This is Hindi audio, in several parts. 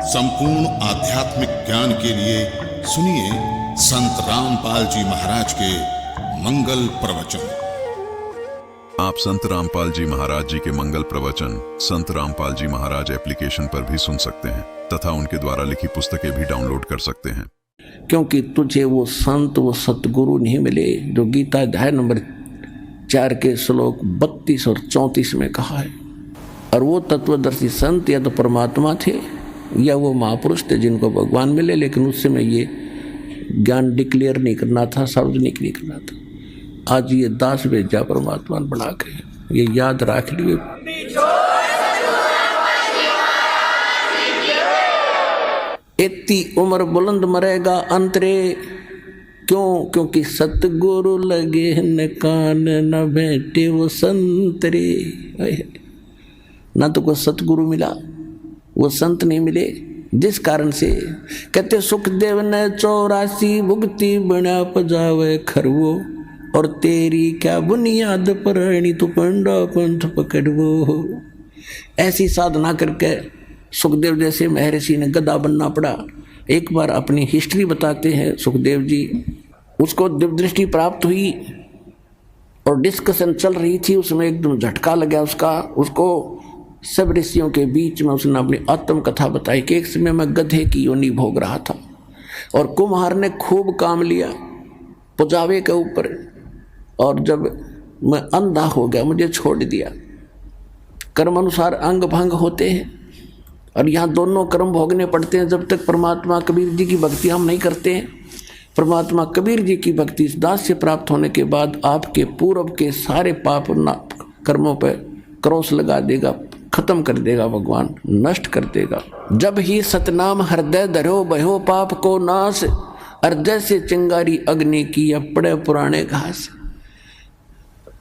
संपूर्ण आध्यात्मिक ज्ञान के लिए सुनिए संत रामपाल जी महाराज के मंगल प्रवचन। आप संत रामपाल जी महाराज जी के मंगल प्रवचन संत रामपाल जी महाराज एप्लीकेशन पर भी सुन सकते हैं तथा उनके द्वारा लिखी पुस्तकें भी डाउनलोड कर सकते हैं। क्योंकि तुझे वो संत वो सतगुरु नहीं मिले जो गीता अध्याय नंबर 4 के श्लोक 32 और 34 में कहा है। और वो तत्वदर्शी संत या तो परमात्मा थे या वो महापुरुष थे जिनको भगवान मिले, लेकिन उस समय ये ज्ञान डिक्लेयर नहीं करना था, सार्वजनिक नहीं करना था। आज ये दास भेजा परमात्मा बना के, ये याद रख लिए। इतनी उम्र बुलंद मरेगा अंतरे, क्यों? क्योंकि सतगुरु लगे न कान न बैठे वो संतरे। ना तो कोई सतगुरु मिला, वो संत नहीं मिले, जिस कारण से कहते सुखदेव ने 84 भुगती बना पजावे खरवो, और तेरी क्या बुनियाद पर तू पंडा पंथ पकड़वो। ऐसी साधना करके सुखदेव जैसे महर्षि ने गधा बनना पड़ा। एक बार अपनी हिस्ट्री बताते हैं सुखदेव जी। उसको दिव्य दृष्टि प्राप्त हुई और डिस्कशन चल रही थी, उसमें एकदम झटका लगा उसको सब ऋषियों के बीच में उसने अपनी आत्म कथा बताई कि एक समय मैं गधे की योनि भोग रहा था और कुम्हार ने खूब काम लिया पुजावे के ऊपर, और जब मैं अंधा हो गया मुझे छोड़ दिया। कर्म अनुसार अंग भंग होते हैं और यहाँ दोनों कर्म भोगने पड़ते हैं जब तक परमात्मा कबीर जी की भक्ति हम नहीं करते हैं। परमात्मा कबीर जी की भक्ति इस दास से प्राप्त होने के बाद आपके पूर्व के सारे पाप कर्मों पर क्रॉस लगा देगा, खत्म कर देगा, भगवान नष्ट कर देगा। जब ही सतनाम हृदय धरो भयो पाप को नाश, हृदय से चिंगारी अग्नि की या पड़े पुराने घास।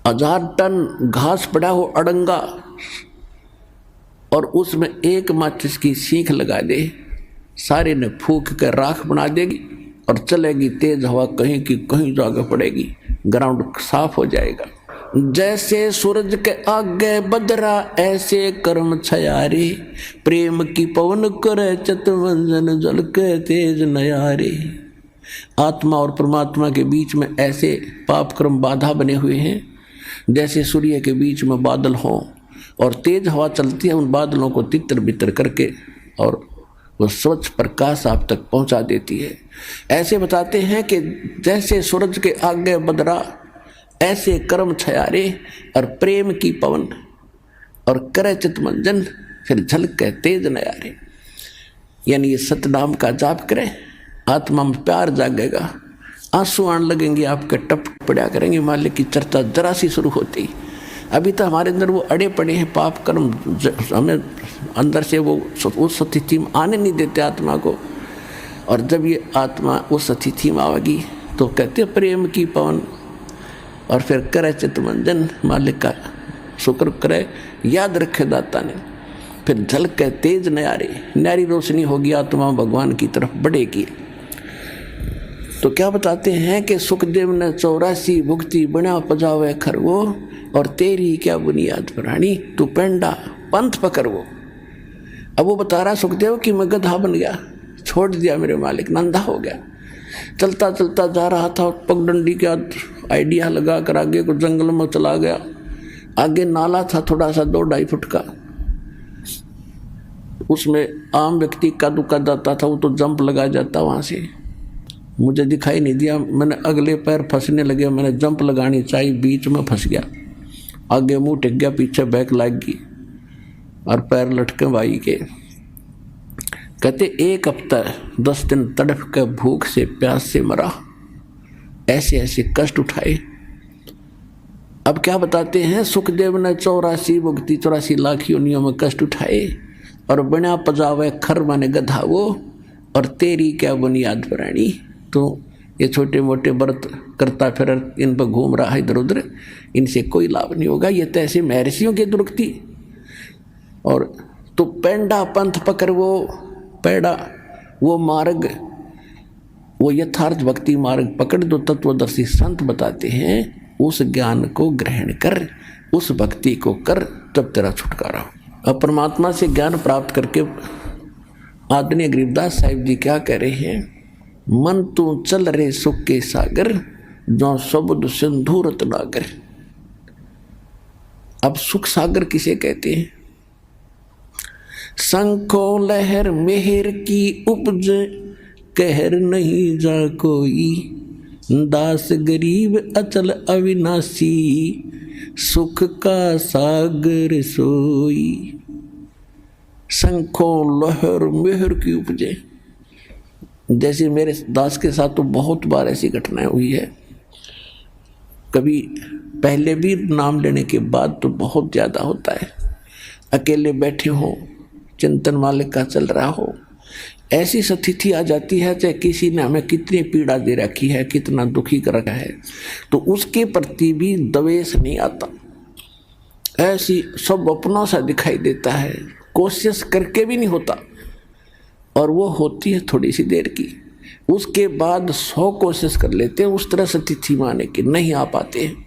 1000 टन घास पड़ा हो अड़ंगा और उसमें एक माचिस की सीख लगा दे, सारे ने फूंक कर राख बना देगी और चलेगी तेज हवा, कहीं की कहीं जगह पड़ेगी, ग्राउंड साफ हो जाएगा। जैसे सूरज के आगे बदरा ऐसे कर्म छयारे, प्रेम की पवन करे चितमंजन जल के तेज नयारे। आत्मा और परमात्मा के बीच में ऐसे पाप कर्म बाधा बने हुए हैं जैसे सूर्य के बीच में बादल हो और तेज हवा चलती है, उन बादलों को तितर बितर करके और वो स्वच्छ प्रकाश आप तक पहुंचा देती है। ऐसे बताते हैं कि जैसे सूरज के आगे बदरा ऐसे कर्म छयारे, और प्रेम की पवन और करे चितमंजन फिर झलके तेज नयारे। यानी ये सतनाम का जाप करें, आत्मा में प्यार जागेगा, आंसू आने लगेंगे, आपके टप पड़ा करेंगे, मालिक की चर्चा जरा सी शुरू होती। अभी तो हमारे अंदर वो अड़े पड़े हैं पाप कर्म, हमें अंदर से वो उस स्थिति में आने नहीं देते आत्मा को। और जब ये आत्मा उस स्थिति में आवेगी तो कहते प्रेम की पवन और फिर करे चितमंजन, मालिक का शुक्र करे, याद रखे दाता ने, फिर झलके तेज नयारे, न्यारी रोशनी होगी, आत्मा भगवान की तरफ बढ़ेगी। तो क्या बताते हैं कि सुखदेव ने 84 भुगती बना पजावे खरवो, और तेरी क्या बुनियाद प्राणी तू पेंडा पंथ पकड़वो। अब वो बता रहा सुखदेव कि मैं गधा बन गया, छोड़ दिया मेरे मालिक, नंदा हो गया, चलता चलता जा रहा था, पगडंडी का आइडिया लगा कर आगे को जंगल में चला गया। आगे नाला था थोड़ा सा 2-2.5 फुट का, उसमें आम व्यक्ति का दुक्का जाता था, वो तो जंप लगा जाता वहाँ से। मुझे दिखाई नहीं दिया, मैंने अगले पैर फंसने लगे, मैंने जंप लगानी चाहिए, बीच में फंस गया, आगे मुंह टिक गया, पीछे बैक लग गई और पैर लटके भाई के। कहते 1 हफ्ता 10 दिन तड़प के भूख से प्यास से मरा, ऐसे ऐसे कष्ट उठाए। अब क्या बताते हैं सुखदेव ने 84 भुगती 84 लाख योनियों में कष्ट उठाए और बिना पजावे खर माने गधा वो, और तेरी क्या बुनियाद प्राणी। तो ये छोटे मोटे व्रत करता फिर इन पर घूम रहा है इधर उधर, इनसे कोई लाभ नहीं होगा। ये तो ऐसे महर्षियों की दुर्गति। और तो पेंडा पंथ पकड़, वो पेड़ा वो मार्ग, वो यथार्थ भक्ति मार्ग पकड़ दो। तत्वदर्शी संत बताते हैं उस ज्ञान को ग्रहण कर, उस भक्ति को कर, तब तेरा छुटकारा हो। अब परमात्मा से ज्ञान प्राप्त करके आदरणीय गरीबदास साहिब जी क्या कह रहे हैं, मन तू चल रे सुख के सागर, जो शब्द सिंधु रत्नागर। अब सुख सागर किसे कहते हैं? शंखो लहर मेहर की उपज, कहर नहीं जा कोई, दास गरीब अचल अविनाशी, सुख का सागर सोई। शंखो लहर मेहर की उपजे, जैसे मेरे दास के साथ तो बहुत बार ऐसी घटनाएं हुई है, कभी पहले भी नाम लेने के बाद तो बहुत ज़्यादा होता है। अकेले बैठे हो, चिंतन मालिक का चल रहा हो, ऐसी स्थिति आ जाती है चाहे किसी ने हमें कितनी पीड़ा दे रखी है, कितना दुखी कर रखा है, तो उसके प्रति भी द्वेष नहीं आता। ऐसी सब अपनों सा दिखाई देता है, कोशिश करके भी नहीं होता, और वो होती है थोड़ी सी देर की। उसके बाद 100 कोशिश कर लेते हैं उस तरह स्थिति में आने की, नहीं आ पाते हैं।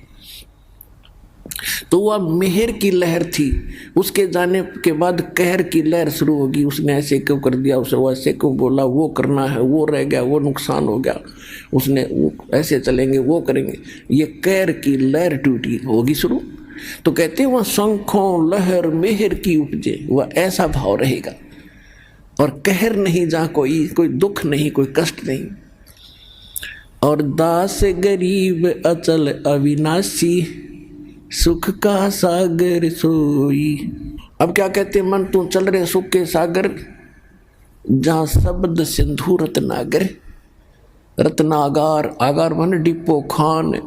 तो वह मेहर की लहर थी, उसके जाने के बाद कहर की लहर शुरू होगी। उसने ऐसे क्यों कर दिया, उसे वैसे क्यों बोला, वो करना है, वो रह गया, वो नुकसान हो गया, उसने वो ऐसे चलेंगे, वो करेंगे, ये कहर की लहर टूटी होगी शुरू। तो कहते हैं वह शंखों लहर मेहर की उपजे, वह ऐसा भाव रहेगा। और कहर नहीं जहाँ कोई दुख नहीं, कोई कष्ट नहीं। और दास गरीब अचल अविनाशी, सुख का सागर सोई। अब क्या कहते हैं, मन तू चल रहे सुख के सागर, जहाँ शब्द सिंधु रत्नागर। रत्नागार, आगार मन डिपो खान,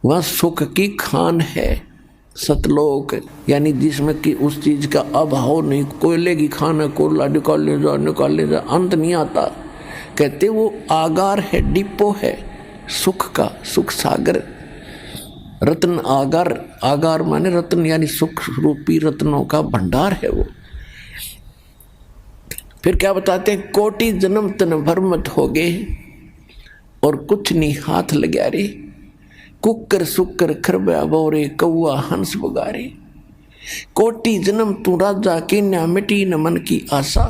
वह सुख की खान है। सतलोक यानी जिसमें कि उस चीज का अभाव नहीं, कोयले की खान है, कोयला निकाल ले जा, अंत नहीं आता। कहते वो आगार है, डिपो है सुख का, सुख सागर। रत्न आगार, आगार माने रत्न यानी सुख रूपी रत्नों का भंडार है वो। फिर क्या बताते हैं, कोटि जन्म तन भर मत हो गए, और कुछ नहीं हाथ लग्या रे, कुकर सुकर खरबा बोरे, कौआ हंस बगारे। कोटि जन्म तू राजा की न मिटी न मन की आशा,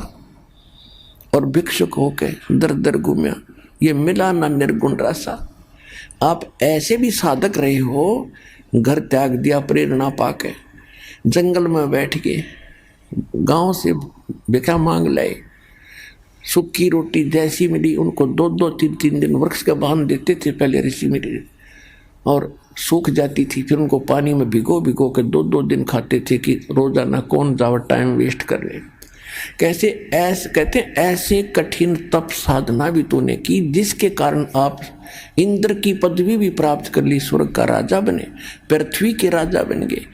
और भिक्षुक होके दर दर घूमया, ये मिला ना निर्गुण रासा। आप ऐसे भी साधक रहे हो, घर त्याग दिया प्रेरणा पाके, जंगल में बैठ के गांव से भिक्षा मांग लाए, सूखी रोटी जैसी मिली उनको 2-2, 3-3 दिन वृक्ष का बांध देते थे पहले ऋषि मुनि, और सूख जाती थी, फिर उनको पानी में भिगो भिगो के 2-2 दिन खाते थे कि रोजाना कौन जावा टाइम वेस्ट कर ले। कैसे ऐसे कहते ऐसे कठिन तप साधना भी तूने की, जिसके कारण आप इंद्र की पदवी भी प्राप्त कर ली, स्वर्ग का राजा बने, पृथ्वी के राजा बन गए।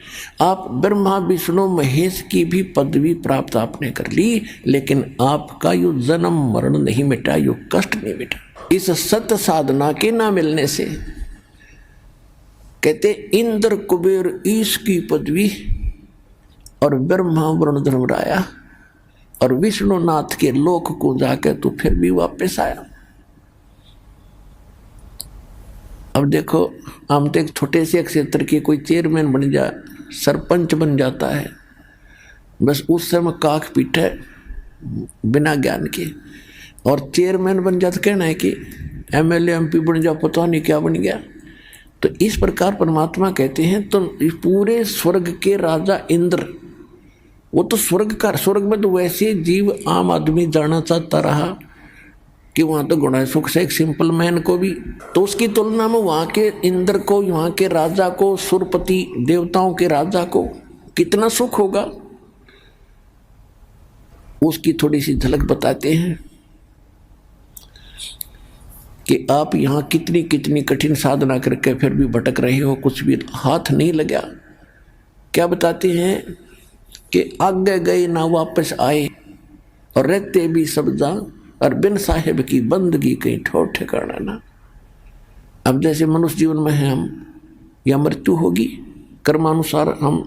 आप ब्रह्मा विष्णु महेश की भी पदवी प्राप्त आपने कर ली, लेकिन आपका यो जन्म मरण नहीं मिटा, यो कष्ट नहीं मिटा इस सत्य साधना के ना मिलने से। कहते इंद्र कुबेर ईश की पदवी, और ब्रह्मा वरुण धर्मराया और विष्णुनाथ के लोक को जाकर तो फिर भी वापस आया। अब देखो, हम तो एक छोटे से क्षेत्र के कोई चेयरमैन बन जाए, सरपंच बन जाता है, बस उस समय काख पीटे बिना ज्ञान के, और चेयरमैन बन जाता कहना है कि एमएलए एमपी बन जाओ, पता नहीं क्या बन गया। तो इस प्रकार परमात्मा कहते हैं, तो पूरे स्वर्ग के राजा इंद्र, वो तो स्वर्ग में तो वैसे जीव आम आदमी जाना चाहता रहा कि वहाँ तो गुण है सुख से, एक सिंपल मैन को भी, तो उसकी तुलना में वहाँ के इंद्र को, वहाँ के राजा को, सुरपति देवताओं के राजा को कितना सुख होगा, उसकी थोड़ी सी झलक बताते हैं कि आप यहाँ कितनी कितनी कठिन साधना करके फिर भी भटक रहे हो, कुछ भी हाथ नहीं लगा। क्या बताते हैं कि आगे गए ना वापस आए, और रहते भी सब जा, और बिन साहेब की बंदगी कहीं ठोर ठिकाना ना। अब जैसे मनुष्य जीवन में है हम, या मृत्यु होगी, कर्मानुसार हम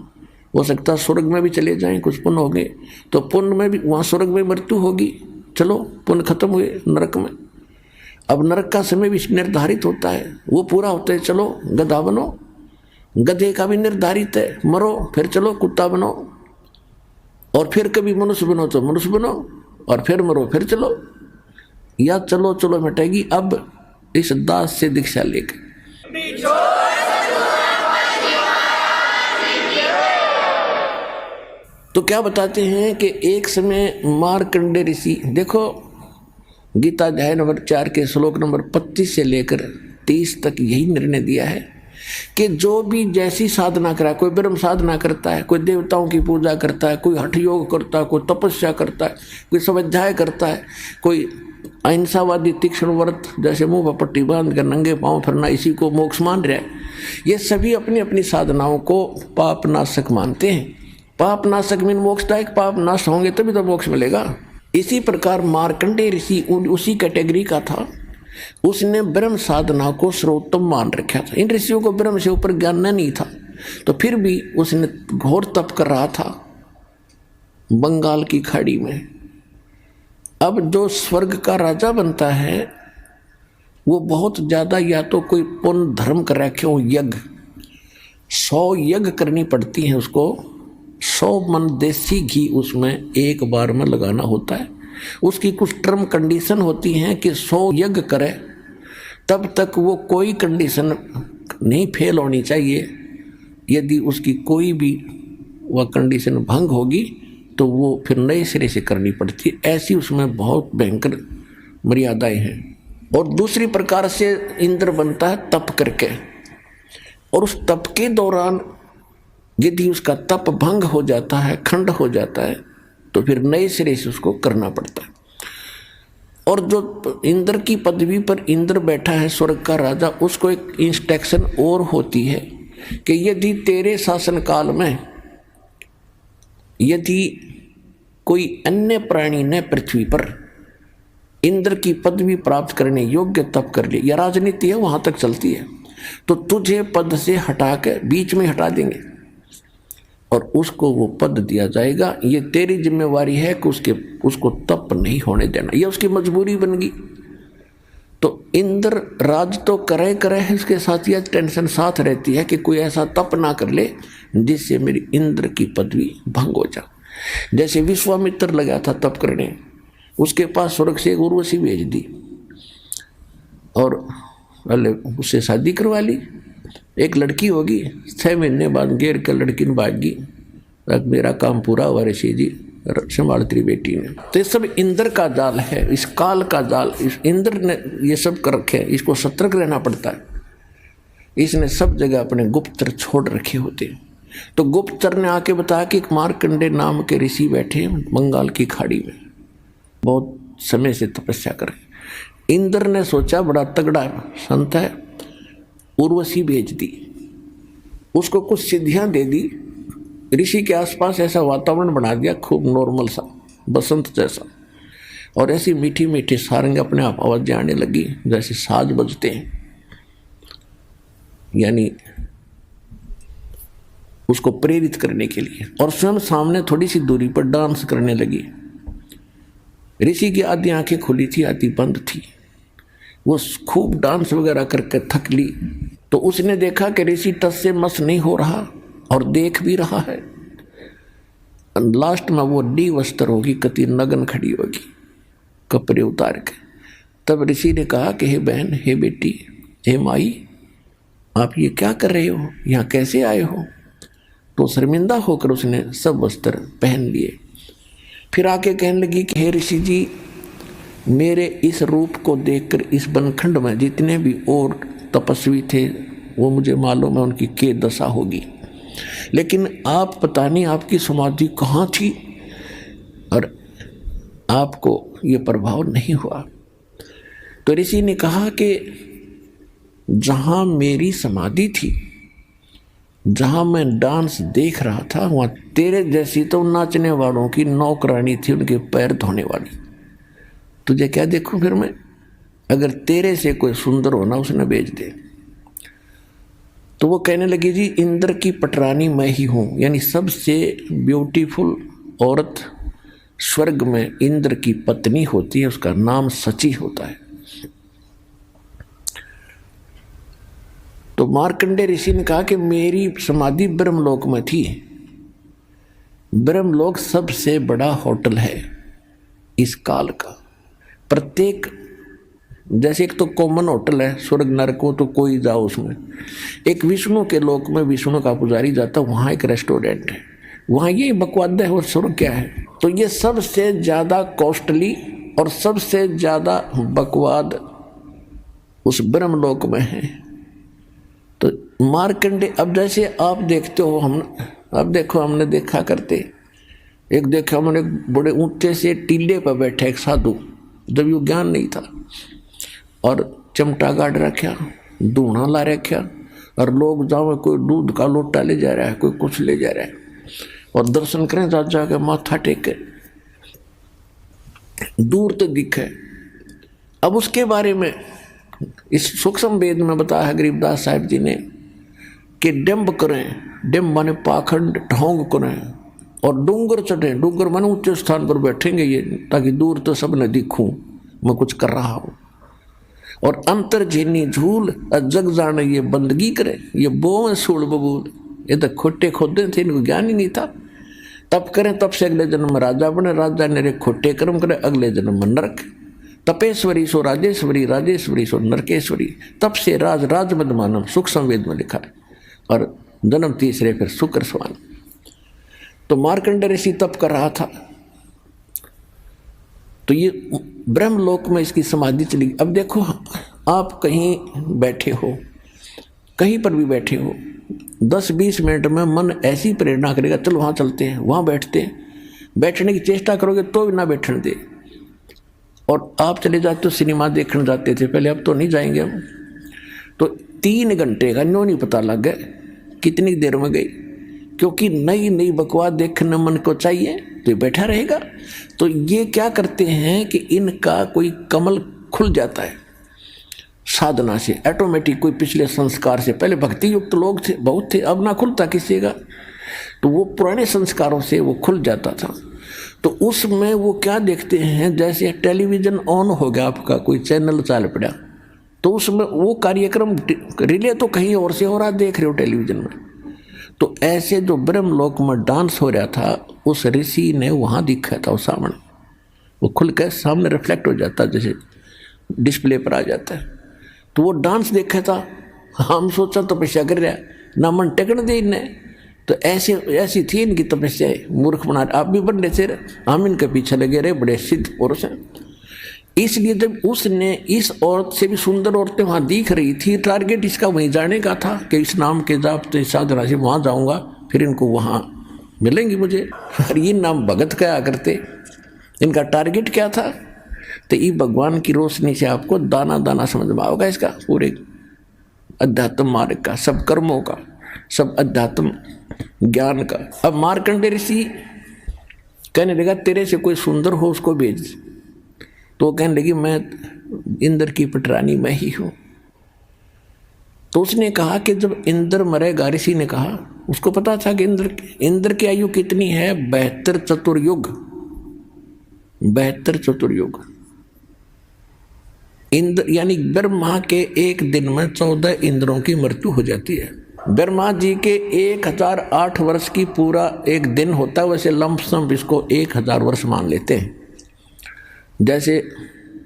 हो सकता स्वर्ग में भी चले जाएं, कुछ पुण्य हो गए तो पुण्य में भी, वहाँ स्वर्ग में मृत्यु होगी, चलो पुण्य खत्म हुए, नरक में। अब नरक का समय भी निर्धारित होता है, वो पूरा होता है, चलो गधा बनो, गधे का भी निर्धारित है, मरो, फिर चलो कुत्ता बनो, और फिर कभी मनुष्य बनो तो मनुष्य बनो, और फिर मरो फिर चलो, या चलो चलो मिटेगी अब इस दास से दीक्षा लेकर। तो क्या बताते हैं कि एक समय मार्कंडे ऋषि, देखो गीता अध्याय नंबर 4 के श्लोक नंबर 25 से लेकर 30 तक यही निर्णय दिया है कि जो भी जैसी साधना करा, कोई ब्रह्म साधना करता है, कोई देवताओं की पूजा करता है, कोई हठ योग करता है, कोई तपस्या करता है, कोई स्वाध्याय करता है, कोई अहिंसावादी तीक्ष्ण व्रत जैसे मुंह पर पट्टी बांध कर नंगे पांव फिरना, इसी को मोक्ष मान रहा है। ये सभी अपनी अपनी साधनाओं को पाप नाशक मानते हैं। पाप नाशक मीन मोक्षदायक, पाप नाश होंगे तभी तो मोक्ष मिलेगा। इसी प्रकार मार्कंडेय ऋषि उसी कैटेगरी का था। उसने ब्रह्म साधना को सर्वोत्तम मान रखा था। इन ऋषियों को ब्रह्म से ऊपर ज्ञान नहीं था, तो फिर भी उसने घोर तप कर रहा था बंगाल की खाड़ी में। अब जो स्वर्ग का राजा बनता है वो बहुत ज़्यादा या तो कोई पुण्य धर्म कर रखे हो, यज्ञ 100 यज्ञ करनी पड़ती हैं उसको, 100 मन देसी घी उसमें एक बार में लगाना होता है। उसकी कुछ टर्म कंडीशन होती हैं कि 100 यज्ञ करे तब तक वो कोई कंडीशन नहीं फेल होनी चाहिए। यदि उसकी कोई भी वह कंडीशन भंग होगी तो वो फिर नए सिरे से करनी पड़ती है। ऐसी उसमें बहुत भयंकर मर्यादाएं हैं। और दूसरी प्रकार से इंद्र बनता है तप करके, और उस तप के दौरान यदि उसका तप भंग हो जाता है, खंड हो जाता है, तो फिर नए सिरे से उसको करना पड़ता है। और जो इंद्र की पदवी पर इंद्र बैठा है, स्वर्ग का राजा, उसको एक इंस्ट्रक्शन और होती है कि यदि तेरे शासन काल में यदि कोई अन्य प्राणी ने पृथ्वी पर इंद्र की पदवी प्राप्त करने योग्य तप कर ले, या राजनीति है वहां तक चलती है, तो तुझे पद से हटा के बीच में हटा देंगे और उसको वो पद दिया जाएगा। ये तेरी जिम्मेवारी है कि उसको तप नहीं होने देना, ये उसकी मजबूरी बन गई। तो इंद्र राज तो करे है, इसके साथ यह टेंशन साथ रहती है कि कोई ऐसा तप ना कर ले जिससे मेरी इंद्र की पदवी भंग हो जाए। जैसे विश्वामित्र लगा था तप करने, उसके पास स्वर्ग से एक उर्वशी भेज दी और उससे शादी करवा ली। एक लड़की होगी, 6 महीने बाद घेर कर लड़की ने भाग गई, अब मेरा काम पूरा हुआ ऋषि जी, संभाल तेरी बेटी ने। तो ये सब इंद्र का जाल है, इस काल का जाल, इस इंद्र ने ये सब कर रखे, इसको सतर्क रहना पड़ता है। इसने सब जगह अपने गुप्तचर छोड़ रखे होते। तो गुप्तचर ने आके बताया कि एक मार्कंडे नाम के ऋषि बैठे बंगाल की खाड़ी में, बहुत समय से तपस्या कर रहे। इंद्र ने सोचा बड़ा तगड़ा संत है, उर्वशी भेज दी, उसको कुछ सिद्धियां दे दी, ऋषि के आसपास ऐसा वातावरण बना दिया खूब नॉर्मल सा, बसंत जैसा, और ऐसी मीठी मीठी सारंग अपने आप आवाज़ें आने लगी जैसे साज बजते हैं, यानी उसको प्रेरित करने के लिए। और स्वयं सामने थोड़ी सी दूरी पर डांस करने लगी। ऋषि की आधी आंखें खुली थी, आधी बंद थी। वो खूब डांस वगैरह करके थक ली, तो उसने देखा कि ऋषि टस से मस नहीं हो रहा और देख भी रहा है। लास्ट में वो डी वस्त्र होगी, कति नगन खड़ी होगी कपड़े उतार के। तब ऋषि ने कहा कि हे बहन, हे बेटी, हे माई, आप ये क्या कर रहे हो, यहाँ कैसे आए हो? तो शर्मिंदा होकर उसने सब वस्त्र पहन लिए। फिर आके कहने लगी कि हे ऋषि जी, मेरे इस रूप को देखकर इस बनखंड में जितने भी और तपस्वी थे वो मुझे मालूम है उनकी क्या दशा होगी, लेकिन आप पता नहीं आपकी समाधि कहाँ थी और आपको ये प्रभाव नहीं हुआ। तो ऋषि ने कहा कि जहाँ मेरी समाधि थी, जहाँ मैं डांस देख रहा था, वहाँ तेरे जैसी तो नाचने वालों की नौकरानी थी, उनके पैर धोने वाली। तुझे क्या देखूं फिर मैं? अगर तेरे से कोई सुंदर होना उसने भेज दे। तो वो कहने लगी जी, इंद्र की पटरानी मैं ही हूँ, यानी सबसे ब्यूटीफुल औरत स्वर्ग में इंद्र की पत्नी होती है, उसका नाम सची होता है। तो मार्कंडे ऋषि ने कहा कि मेरी समाधि ब्रह्मलोक में थी। ब्रह्मलोक सबसे बड़ा होटल है, इस काल का। प्रत्येक, जैसे एक तो कॉमन होटल है स्वर्ग नरक को, तो कोई जाओ उसमें, एक विष्णु के लोक में विष्णु का पुजारी जाता, वहाँ एक रेस्टोरेंट है, वहाँ ये बकवाद है और स्वर्ग क्या है। तो ये सबसे ज़्यादा कॉस्टली और सबसे ज़्यादा बकवाद उस ब्रह्मलोक में है। तो मार्कंडे, अब जैसे आप देखते हो, अब देखो हमने देखा करते, एक देखा हमने बड़े ऊंचे से टीले पर बैठा एक साधु, जब यू ज्ञान नहीं था, और चिमटा गाड़ रखा, धूना ला रखा, और लोग जाओ, कोई दूध का लोटा ले जा रहा है, कोई कुछ ले जा रहा है, और दर्शन करें जाके माथा टेके, दूर तक दिखे। अब उसके बारे में इस सूक्ष्म वेद में बताया है गरीबदास साहिब जी ने कि डिम्ब करें, डिम्ब माने पाखंड ढोंग करें, और डूंगर चढ़े, डूंगर माने ऊंचे स्थान पर बैठेंगे ये, ताकि दूर तो सब न दिखूं मैं कुछ कर रहा हूं, और अंतर झीनी झूल जग जाने ये बंदगी करे, ये बों सूल बबूल, ये तो खोटे खोदे थे, इनको ज्ञान ही नहीं था। तप करें, तप से अगले जन्म में राजा बने, राजा ने खोटे कर्म करे, अगले जन्म में नरक। तपेश्वरी सो राजेश्वरी, राजेश्वरी सो नरकेश्वरी, तप से राज, राज मद मानव, सुख संवेद में लिखा है, और जन्म तीसरे फिर शुक्र स्वान। तो मार्कंडेय ऋषि तप कर रहा था, तो ये ब्रह्मलोक में इसकी समाधि चली। अब देखो, आप कहीं बैठे हो, कहीं पर भी बैठे हो, 10-20 मिनट में मन ऐसी प्रेरणा करेगा, चलो वहाँ चलते हैं, वहाँ बैठते हैं, बैठने की चेष्टा करोगे तो भी ना बैठने दे। और आप चले जाते हो, सिनेमा देखने जाते थे पहले, अब तो नहीं जाएंगे हम, तो 3 घंटे का न्यों नहीं पता लग गया कितनी देर में गई, क्योंकि नई नई बकवास देखने मन को चाहिए, तो बैठा रहेगा। तो ये क्या करते हैं कि इनका कोई कमल खुल जाता है साधना से, ऑटोमेटिक, कोई पिछले संस्कार से, पहले भक्ति युक्त लोग थे, बहुत थे, अब ना खुलता किसी का, तो वो पुराने संस्कारों से वो खुल जाता था। तो उसमें वो क्या देखते हैं, जैसे टेलीविज़न ऑन हो गया आपका, कोई चैनल चाल पड़ा, तो उसमें वो कार्यक्रम रिले तो कहीं और से हो रहा, देख रहे हो टेलीविज़न में। तो ऐसे जो ब्रह्मलोक में डांस हो रहा था, उस ऋषि ने वहाँ दिखा था, वो सामने, वो खुल कर सामने रिफ्लेक्ट हो जाता, जैसे डिस्प्ले पर आ जाता है। तो वो डांस देखा था, हम सोचा तपस्या कर रहा है, ना मन टेकन दे इन्हें, तो ऐसी थी इनकी तपस्या, मूर्ख बना। आप भी बन रहे थे, हम इनके पीछे लगे रहे, बड़े सिद्ध पुरुष हैं। इसलिए जब उसने इस औरत से भी सुंदर औरतें वहाँ दिख रही थी, टारगेट इसका वहीं जाने का था कि इस नाम के जाप तो साधना से वहाँ जाऊँगा, फिर इनको वहाँ मिलेंगी मुझे। और ये नाम भगत क्या करते, इनका टारगेट क्या था, तो ये भगवान की रोशनी से आपको दाना दाना समझ में आओगा इसका पूरे अध्यात्म मार्ग का, सब कर्मों का, सब अध्यात्म ज्ञान का। अब मार्कंडेय ऋषि कहने लगा, तेरे से कोई सुंदर हो उसको भेज। तो कहने लगी, मैं इंद्र की पटरानी मैं ही हूँ। तो उसने कहा कि जब इंद्र मरेगा, ऋषि ने कहा, उसको पता था कि इंद्र की आयु कितनी है, 72 चतुर्युग, 72 चतुर्युग। इंद्र यानी ब्रह्मा के एक दिन में 14 इंद्रों की मृत्यु हो जाती है। ब्रह्मा जी के 1008 वर्ष की पूरा एक दिन होता है, वैसे लंपसम इसको 1000 वर्ष मान लेते हैं। जैसे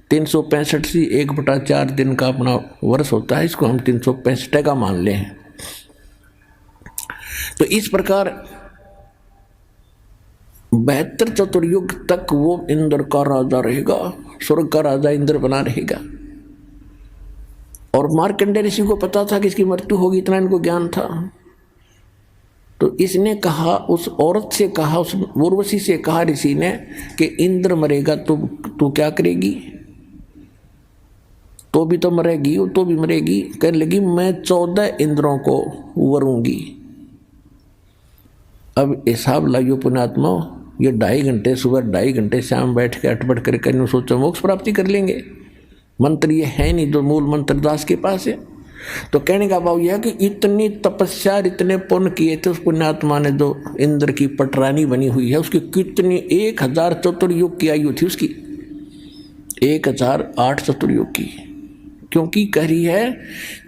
365 से 1/4 दिन का अपना वर्ष होता है, इसको हम 365 का मान ले हैं। तो इस प्रकार 72 चतुर्युग तक वो इंद्र का राजा रहेगा, स्वर्ग का राजा इंद्र बना रहेगा। और मार्कंडेय ऋषि को पता था कि इसकी मृत्यु होगी, इतना इनको ज्ञान था। तो इसने कहा, उस औरत से कहा, उस उर्वशी से कहा ऋषि ने कि इंद्र मरेगा तो तू क्या करेगी, तो भी तो मरेगी, तो भी मरेगी। कहने लगी, मैं 14 इंद्रों को वरूंगी। अब हिसाब लाइयो पुण्यात्मा, ये 2.5 घंटे सुबह, 2.5 घंटे शाम बैठ के अटपट करके सोचो मोक्ष प्राप्ति कर लेंगे। मंत्र ये है नहीं जो मूल मंत्र दास के पास है। तो कहने का भाव यह है कि इतनी तपस्या, इतने पुण्य किए थे उस पुण्यात्मा ने, जो इंद्र की पटरानी बनी हुई है, उसकी कितनी 1000 चतुर्युग की आयु थी उसकी, 1008 चतुर्युग की। क्योंकि कह रही है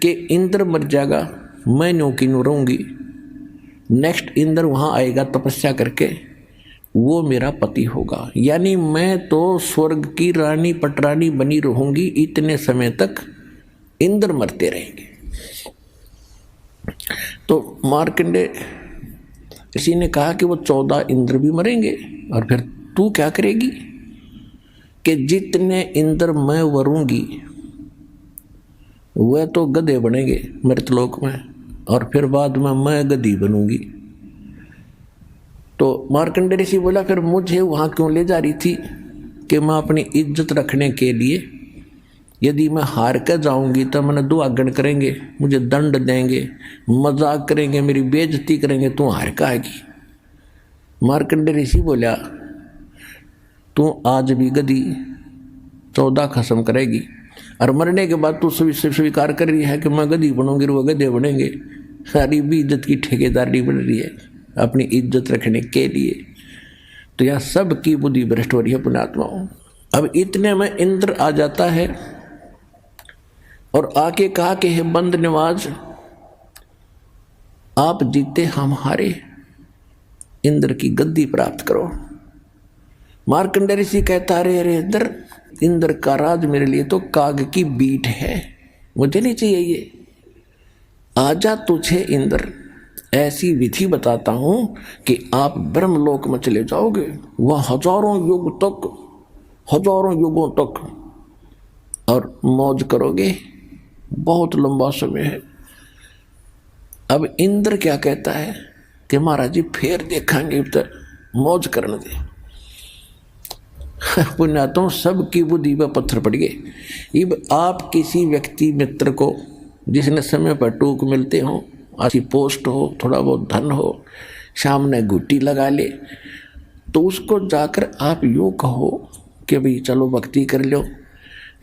कि इंद्र मर जाएगा, मैं न्यों की न्यों रहूंगी, नेक्स्ट इंद्र वहाँ आएगा तपस्या करके, वो मेरा पति होगा। यानी मैं तो स्वर्ग की रानी पटरानी बनी रहूंगी इतने समय तक, इंद्र मरते रहेंगे। तो मार्कंडेय ऋषि ने कहा कि वो 14 इंद्र भी मरेंगे, और फिर तू क्या करेगी कि जितने इंद्र मैं वरूंगी वह तो गधे बनेंगे मृतलोक में, और फिर बाद में मैं गधी बनूंगी। तो मार्कंडेय ऋषि बोला फिर मुझे वहाँ क्यों ले जा रही थी कि मैं अपनी इज्जत रखने के लिए, यदि मैं हार कर जाऊंगी तो मैंने दुआगन करेंगे, मुझे दंड देंगे, मजाक करेंगे, मेरी बेइज्जती करेंगे, तू हार का आएगी। मार्कंडेय ऋषि बोला तू आज भी गधी 14 खत्म करेगी, और मरने के बाद तू स्वीकार कर रही है कि मैं गधी बनूंगी, वो गधे बनेंगे। सारी भी इज्जत की ठेकेदारी बन रही है अपनी इज्जत रखने के लिए। तो यह सब की बुद्धि भ्रष्ट हो रही है पुण्यात्माओं। अब इतने में इंद्र आ जाता है और आके कहा कि हे बंद नवाज, आप जीते हम हारे, इंद्र की गद्दी प्राप्त करो। मार्कंडेय ऋषि कहता अरे इंद्र का राज मेरे लिए तो काग की बीट है, मुझे नहीं चाहिए ये। आजा तुझे इंद्र ऐसी विधि बताता हूं कि आप ब्रह्मलोक में चले जाओगे, वह हजारों युगों तक और मौज करोगे, बहुत लंबा समय है। अब इंद्र क्या कहता है कि महाराज जी फिर देखेंगे, तो मौज करने दे। पुण्यात्माओं सबकी बुद्धि पर पत्थर पड़ गए। अब आप किसी व्यक्ति मित्र को जिसने समय पर टूक मिलते हो, अच्छी पोस्ट हो, थोड़ा बहुत धन हो, सामने गुट्टी लगा ले, तो उसको जाकर आप यूँ कहो कि भाई चलो भक्ति कर लो,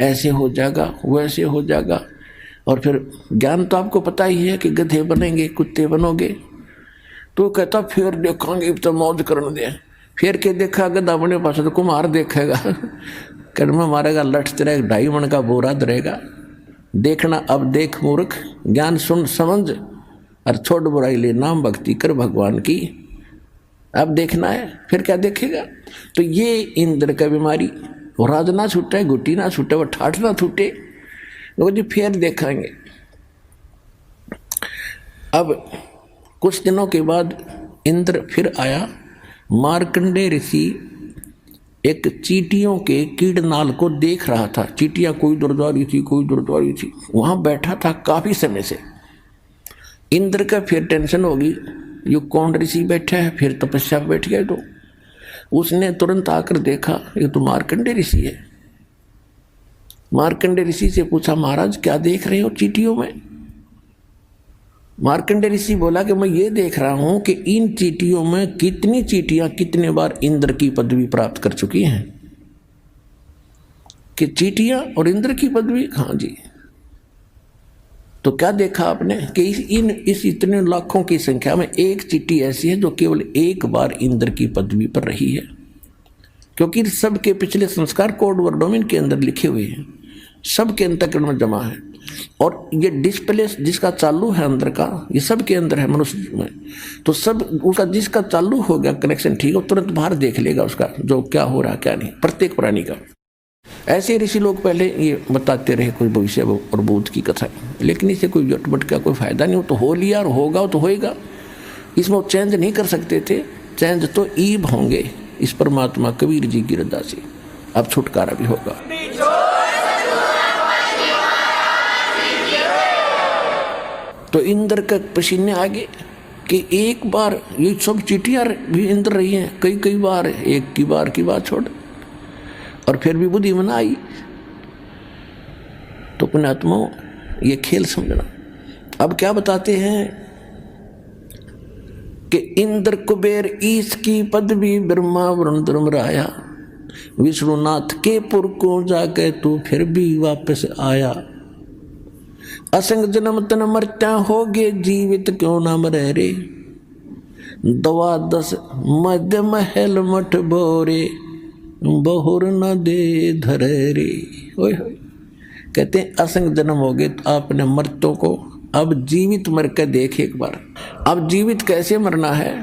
ऐसे हो जाएगा वैसे हो जाएगा, और फिर ज्ञान तो आपको पता ही है कि गधे बनेंगे कुत्ते बनोगे। तो कहता फिर देखेंगे तो मौज करने दे। फिर के देखा गधा बने पास तो कुम्हार देखेगा, कर्म मारेगा, लठ तेरा 2.5 मन का बोरा धरेगा। देखना अब देख मूर्ख, ज्ञान सुन समझ और छोड़ बुराई ले, नाम भक्ति कर भगवान की। अब देखना है, फिर क्या देखेगा। तो ये इंद्र का बीमारी, वो राज ना छूटे, गुट्टी ना छूटे, वो ठाठ ना छूटे, वो जी फिर देखेंगे। अब कुछ दिनों के बाद इंद्र फिर आया। मार्कंडेय ऋषि एक चींटियों के कीड़नाल को देख रहा था। चींटियां कोई दूर जा रही थी, कोई दूर जा रही थी, वहां बैठा था काफी समय से। इंद्र का फिर टेंशन होगी, ये कौन ऋषि बैठा है, फिर तपस्या पर बैठ गया। तो उसने तुरंत आकर देखा ये तो मार्कंडेय ऋषि है। मार्कंडेय ऋषि से पूछा महाराज क्या देख रहे हो चींटियों में। मार्कंडेय ऋषि बोला कि मैं ये देख रहा हूं कि इन चींटियों में कितनी चींटियां कितने बार इंद्र की पदवी प्राप्त कर चुकी हैं। कि चींटियां और इंद्र की पदवी, हाँ जी। तो क्या देखा आपने कि इस इतने लाखों की संख्या में एक चींटी ऐसी है जो केवल एक बार इंद्र की पदवी पर रही है, क्योंकि सबके पिछले संस्कार कोड वर्डों में इनके अंदर लिखे हुए हैं, सबके अंतःकरण में जमा है। और ये डिस्प्ले जिसका चालू है अंदर का, ये सब के अंदर है मनुष्य में। तो सब उसका जिसका चालू हो गया कनेक्शन ठीक है, तुरंत बाहर देख लेगा उसका जो क्या हो रहा क्या नहीं, प्रत्येक प्राणी का। ऐसे ऋषि लोग पहले ये बताते रहे कोई भविष्य और भूत की कथा, लेकिन इसे कोई जटमट का कोई फायदा नहीं हो। तो हो लिया और होगा तो होएगा, इसमें वो चेंज नहीं कर सकते थे। चेंज तो ईब होंगे इस परमात्मा कबीर जी की रजा से। अब छुटकारा भी होगा। तो इंद्र का पसीने आगे कि एक बार ये सब चींटियां भी इंद्र रही हैं, कई बार, एक की बात छोड़, और फिर भी बुद्धि में आई। तो पुण्यात्माओं ये खेल समझना। अब क्या बताते हैं कि इंद्र कुबेर ईश की पदवी ब्रह्मा वरुण धर्मराया, विष्णुनाथ के पुर को जाके तू फिर भी वापस आया। असंग जन्म तन मरता होगे जीवित क्यों ना मरे रे, 12 मध्य महल मठ भोरे बहुर न दे धरे रे। कहते हैं असंग जन्म हो गए तो आपने मर्तों को अब जीवित मर के देख एक बार। अब जीवित कैसे मरना है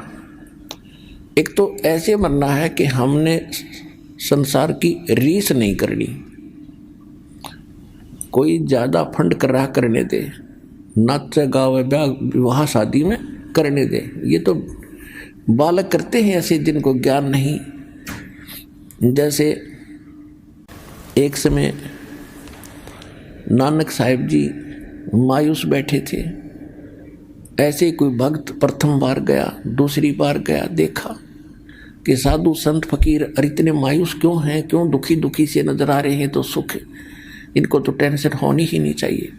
एक तो ऐसे मरना है कि हमने संसार की रीस नहीं करनी, कोई ज़्यादा फंड करा करने दे, नाचे गावे ब्याह विवाह शादी में करने दे। ये तो बालक करते हैं ऐसे जिनको ज्ञान नहीं। जैसे एक समय नानक साहिब जी मायूस बैठे थे, ऐसे कोई भक्त प्रथम बार गया, दूसरी बार गया, देखा कि साधु संत फकीर इतने मायूस क्यों हैं, क्यों दुखी दुखी से नजर आ रहे हैं, तो सुख, इनको तो टेंशन होनी ही नहीं चाहिए।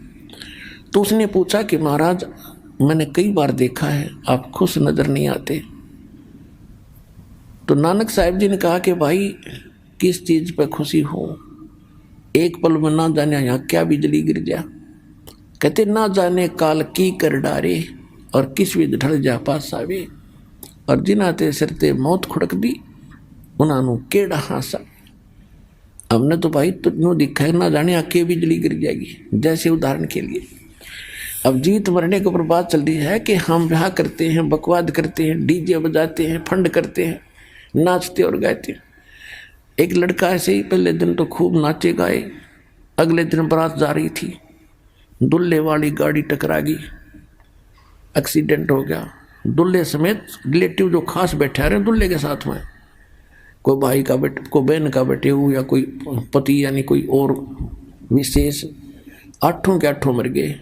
तो उसने पूछा कि महाराज मैंने कई बार देखा है आप खुश नजर नहीं आते। तो नानक साहिब जी ने कहा कि भाई किस चीज़ पर खुशी हो, एक पल में ना जाने यहाँ क्या बिजली गिर जा। कहते ना जाने काल की कर डारे और किस विध ढल जा पास आवे, और जिन्हां ते सिर ते मौत खुड़क दी उन्होंने केड़ा हासा। हमने तो भाई तुझे दिखा है ना जाने आके बिजली गिर जाएगी। जैसे उदाहरण के लिए अब जीत मरने के ऊपर बात चल रही है कि हम ब्याह करते हैं, बकवाद करते हैं, डीजे बजाते हैं, फंड करते हैं, नाचते और गाते हैं। एक लड़का ऐसे ही पहले दिन तो खूब नाचे गाए, अगले दिन बारात जा रही थी, दुल्हे वाली गाड़ी टकरा गई, एक्सीडेंट हो गया। दुल्हे समेत रिलेटिव जो खास बैठे रहे दुल्हे के साथ में, कोई भाई का बेटे, कोई बहन का बेटे हो, या कोई पति यानी कोई और विशेष, 8 के 8 मर गए।